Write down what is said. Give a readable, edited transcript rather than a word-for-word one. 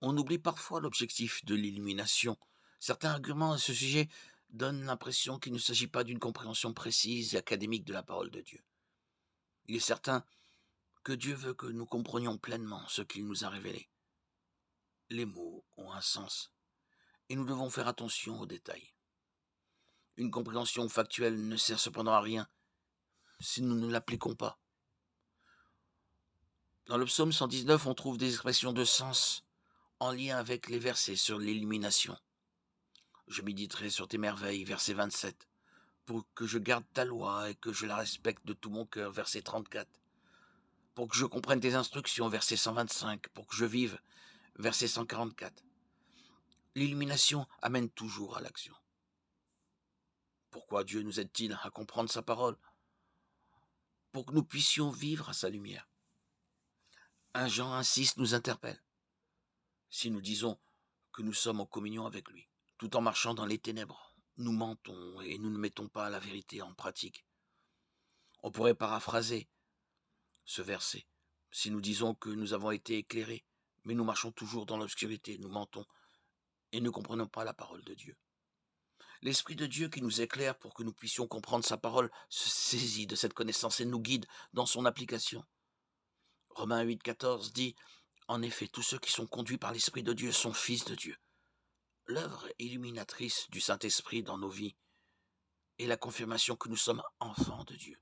On oublie parfois l'objectif de l'illumination. Certains arguments à ce sujet donnent l'impression qu'il ne s'agit pas d'une compréhension précise et académique de la parole de Dieu. Il est certain que Dieu veut que nous comprenions pleinement ce qu'il nous a révélé. Les mots ont un sens et nous devons faire attention aux détails. Une compréhension factuelle ne sert cependant à rien si nous ne l'appliquons pas. Dans le psaume 119, on trouve des expressions de sens en lien avec les versets sur l'illumination. Je méditerai sur tes merveilles, verset 27, pour que je garde ta loi et que je la respecte de tout mon cœur, verset 34, pour que je comprenne tes instructions, verset 125, pour que je vive, verset 144. L'illumination amène toujours à l'action. Pourquoi Dieu nous aide-t-il à comprendre sa parole? Pour que nous puissions vivre à sa lumière. 1 Jean 1,6 nous interpelle. Si nous disons que nous sommes en communion avec lui, tout en marchant dans les ténèbres, nous mentons et nous ne mettons pas la vérité en pratique. On pourrait paraphraser ce verset. Si nous disons que nous avons été éclairés, mais nous marchons toujours dans l'obscurité, nous mentons et ne comprenons pas la parole de Dieu. L'Esprit de Dieu qui nous éclaire pour que nous puissions comprendre sa parole se saisit de cette connaissance et nous guide dans son application. Romains 8,14 dit « En effet, tous ceux qui sont conduits par l'Esprit de Dieu sont fils de Dieu ». L'œuvre illuminatrice du Saint-Esprit dans nos vies est la confirmation que nous sommes enfants de Dieu.